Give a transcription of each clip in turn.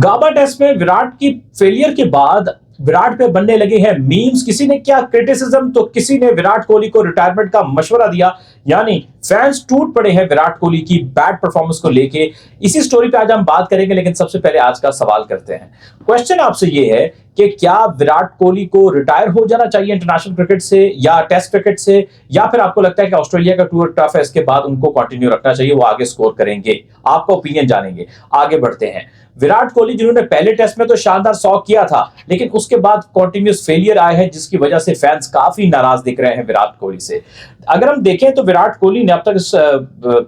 गाबा test में विराट की failure के बाद विराट पे बनने लगे हैं मीम्स। किसी ने क्या क्रिटिसिज्म, तो किसी ने विराट कोहली को रिटायरमेंट का मशवरा दिया। यानी फैंस टूट पड़े हैं विराट कोहली की बैड परफॉर्मेंस को लेके। इसी स्टोरी पे आज हम बात करेंगे, लेकिन सबसे पहले आज का सवाल करते हैं। क्वेश्चन आपसे ये है कि क्या विराट कोहली को रिटायर हो जाना चाहिए इंटरनेशनल क्रिकेट से या टेस्ट क्रिकेट से, या फिर आपको लगता है कि ऑस्ट्रेलिया का टूर टफ है, इसके बाद उनको कंटिन्यू रखना चाहिए, वो आगे स्कोर करेंगे? आपका ओपिनियन जानेंगे। आगे बढ़ते हैं। विराट कोहली जिन्होंने पहले टेस्ट में तो शानदार 100 किया था, लेकिन उसके बाद कंटिन्यूस फेलियर आए हैं, जिसकी वजह से फैंस काफी नाराज दिख रहे हैं विराट कोहली से। अगर हम देखें तो विराट कोहली ने अब तक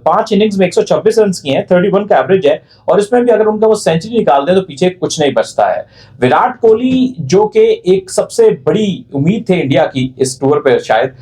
5 इनिंग्स में 126 रन किए हैं, 31 का एवरेज है, और इसमें भी अगर उनका वो सेंचुरी निकाल दे तो पीछे कुछ नहीं बचता है। विराट कोहली जो कि एक सबसे बड़ी उम्मीद थे इंडिया की इस टूर पे, शायद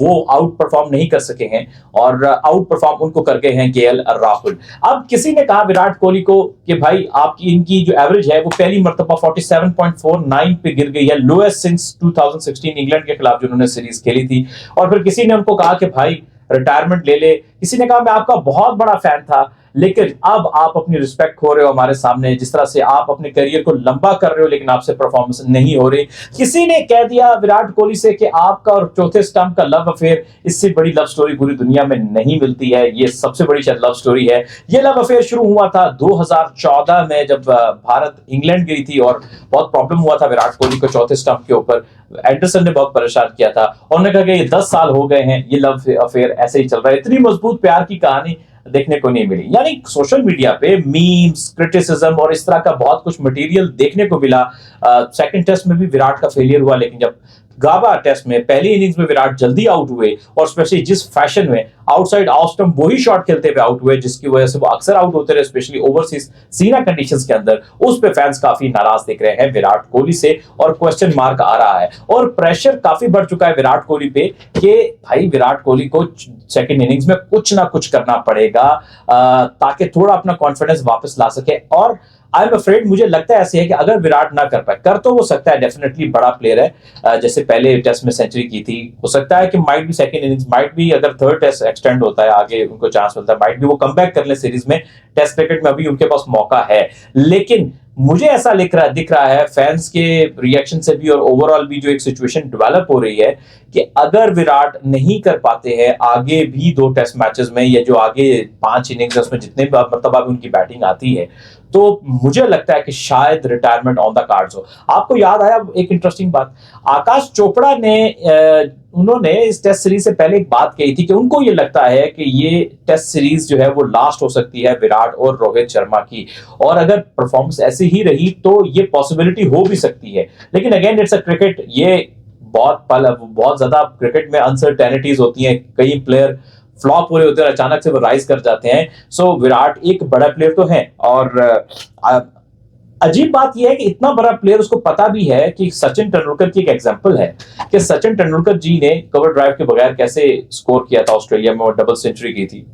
वो आउट परफॉर्म नहीं कर सके हैं, और आउट परफॉर्म उनको कर गए हैं केएल राहुल। अब किसी ने कहा विराट कोहली को कि भाई आपकी इनकी जो एवरेज है वो पहली मर्तबा 47.49 पे गिर गई है, लोएस्ट सिंस 2016 इंग्लैंड के खिलाफ जो उन्होंने सीरीज खेली थी। और फिर किसी ने उनको कहा कि भाई रिटायरमेंट ले ले। किसी ने कहा मैं आपका बहुत बड़ा फैन था, लेकिन अब आप अपनी रिस्पेक्ट खो रहे हो हमारे सामने, जिस तरह से आप अपने करियर को लंबा कर रहे हो, लेकिन आपसे परफॉर्मेंस नहीं हो रही। किसी ने कह दिया विराट कोहली से कि आपका और चौथे स्टंप का लव अफेयर, इससे बड़ी लव स्टोरी पूरी दुनिया में नहीं मिलती है, ये सबसे बड़ी शायद लव स्टोरी है। ये लव अफेयर शुरू हुआ था 2014 में, जब भारत इंग्लैंड गई थी और बहुत प्रॉब्लम हुआ था विराट कोहली को चौथे स्टंप के ऊपर। एंडरसन ने बहुत परेशान किया था और उन्होंने कहा कि ये 10 साल हो गए हैं, ये लव अफेयर ऐसे ही चल रहा है। इतनी मजबूत प्यार की कहानी देखने को नहीं मिली। यानी सोशल मीडिया पे मीम्स, क्रिटिसिज्म और इस तरह का बहुत कुछ मटेरियल देखने को मिला। सेकंड टेस्ट में भी विराट का फेलियर हुआ, लेकिन जब गाबा टेस्ट में पहली इनिंग्स में विराट जल्दी आउट हुए, और स्पेशली जिस फैशन में आउटसाइड ऑफ स्टंप वही शॉट खेलते हुए आउट हुए, जिसकी वजह से वो अक्सर आउट होते रहे, स्पेशली ओवरसीज सीना कंडीशंस के अंदर, उस पे फैंस काफी नाराज दिख रहे हैं विराट कोहली से, और क्वेश्चन मार्क आ रहा है और प्रेशर काफी बढ़ चुका है विराट कोहली पे कि भाई विराट कोहली को सेकंड इनिंग्स में कुछ ना कुछ करना पड़ेगा ताकि थोड़ा अपना कॉन्फिडेंस वापस ला सके। और आई एम अफ्रेड, मुझे लगता है ऐसे है कि अगर विराट ना कर पाए, कर तो वो सकता है, डेफिनेटली बड़ा प्लेयर है, जैसे पहले टेस्ट में सेंचुरी की थी, हो सकता है कि माइट भी सेकंड इनिंग्स, माइट भी अगर थर्ड टेस्ट एक्सटेंड होता है आगे उनको चांस मिलता है, माइट भी वो कमबैक कर ले सीरीज में। टेस्ट क्रिकेट में अभी उनके पास मौका है, लेकिन मुझे ऐसा दिख रहा है फैंस के रिएक्शन से भी और ओवरऑल भी जो एक सिचुएशन डेवलप हो रही है कि अगर विराट नहीं कर पाते हैं आगे भी 2 टेस्ट मैचेस में, या जो आगे 5 इनिंग्स उसमें जितने भी मतलब उनकी बैटिंग आती है, तो मुझे लगता है कि शायद रिटायरमेंट ऑन द कार्ड्स हो। आपको याद आया एक इंटरेस्टिंग बात, आकाश चोपड़ा ने उन्होंने इस टेस्ट सीरीज से पहले एक बात कही थी कि उनको ये लगता है कि ये टेस्ट सीरीज जो है वो लास्ट हो सकती है विराट और रोहित शर्मा की, और अगर परफॉर्मेंस ऐसी ही रही तो ये पॉसिबिलिटी हो भी सकती है। लेकिन अगेन इट्स अ क्रिकेट, ये बहुत ज्यादा क्रिकेट में अनसर्टेनिटीज होती हैं, कई प्लेयर फ्लॉप हो रहे होते हैं, अचानक से वो राइज कर जाते हैं। सो विराट एक बड़ा प्लेयर तो है, और अजीब बात यह है कि इतना बड़ा प्लेयर, उसको पता भी है कि सचिन तेंदुलकर की एक एग्जांपल है कि सचिन तेंदुलकर जी ने कवर ड्राइव के बगैर कैसे स्कोर किया था ऑस्ट्रेलिया में और डबल सेंचुरी की थी।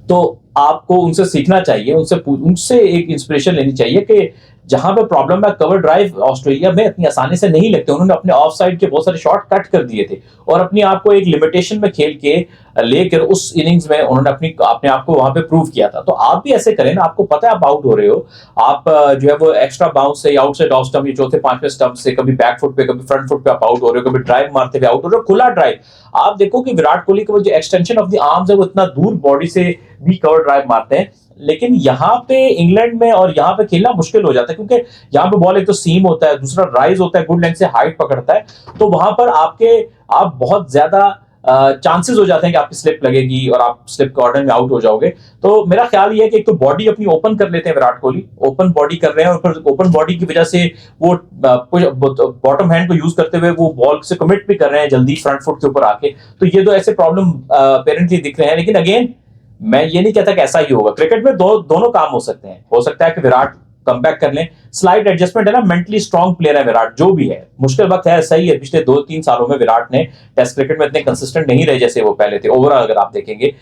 तो आपको उनसे सीखना चाहिए, उनसे एक इंस्पिरेशन लेनी चाहिए कि जहां पे प्रॉब्लम है, कवर ड्राइव ऑस्ट्रेलिया में इतनी आसानी से नहीं लगते। उन्होंने अपने ऑफ साइड के बहुत सारे शॉट कट कर दिए थे और अपने आप को एक लिमिटेशन में खेल के लेकर उस इनिंग्स में उन्होंने अपने आप को वहां पे प्रूव किया था। तो आप भी ऐसे करें ना, आपको पता है आप आउट हो रहे हो, आप जो है वो एक्स्ट्रा बाउंस से, आउटसाइड ऑफ स्टंप, या चौथे पांचवें स्टंप से, कभी बैक फुट पे, कभी फ्रंट फुट पे आप आउट हो रहे हो, कभी ड्राइव मारते हुए आउट हो रहे हो, खुला ड्राइव। आप देखो कि विराट कोहली का जो एक्सटेंशन ऑफ द आर्म्स है वो इतना दूर बॉडी से भी कवर ड्राइव मारते हैं, लेकिन यहाँ पे इंग्लैंड में और यहाँ पे खेलना मुश्किल हो जाता है, क्योंकि यहाँ पे बॉल एक तो सीम होता है, दूसरा राइज होता है, गुड लेंथ से हाइट पकड़ता है, तो वहां पर आप बहुत ज्यादा चांसेस हो जाते हैं कि आपकी स्लिप लगेगी और आप स्लिप कॉर्नर में आउट हो जाओगे। तो मेरा ख्याल ये है कि एक तो बॉडी अपनी ओपन कर लेते हैं विराट कोहली, ओपन बॉडी कर रहे हैं, और ओपन बॉडी की वजह से वो बॉटम हैंड को यूज करते हुए वो बॉल से कमिट भी कर रहे हैं जल्दी फ्रंट फुट के ऊपर आके। तो ये दो ऐसे प्रॉब्लम अपेरेंटली दिख रहे हैं, लेकिन अगेन मैं ये नहीं कहता कि ऐसा ही होगा। क्रिकेट में दोनों काम हो सकते हैं, हो सकता है कि विराट कमबैक कर लें, स्लाइट एडजस्टमेंट है ना, मेंटली स्ट्रांग प्लेयर है विराट, जो भी है, मुश्किल वक्त है, सही है, पिछले 2-3 सालों में विराट ने टेस्ट क्रिकेट में इतने कंसिस्टेंट नहीं रहे जैसे वो पहले थे ओवरऑल अगर आप देखेंगे,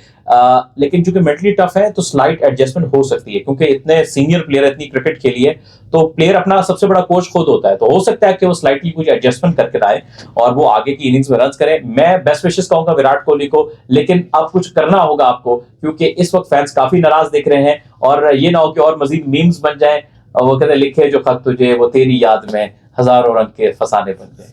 लेकिन चूंकि मेंटली टफ है तो स्लाइट एडजस्टमेंट हो सकती है, क्योंकि इतने सीनियर प्लेयर, इतनी क्रिकेट खेली है, तो प्लेयर अपना सबसे बड़ा कोच खुद होता है, तो हो सकता है कि वो स्लाइटली कुछ एडजस्टमेंट करके आए और वो आगे की इनिंग्स में रन करें। मैं बेस्ट विशेस कहूंगा विराट कोहली को, लेकिन अब कुछ करना होगा आपको, क्योंकि इस वक्त फैंस काफी नाराज दिख रहे हैं, और ये ना हो कि और मजीद मीम्स बन जाए और वो कहते लिखे जो खत तुझे वो तेरी याद में हजारों रंग के फसाने बन गए।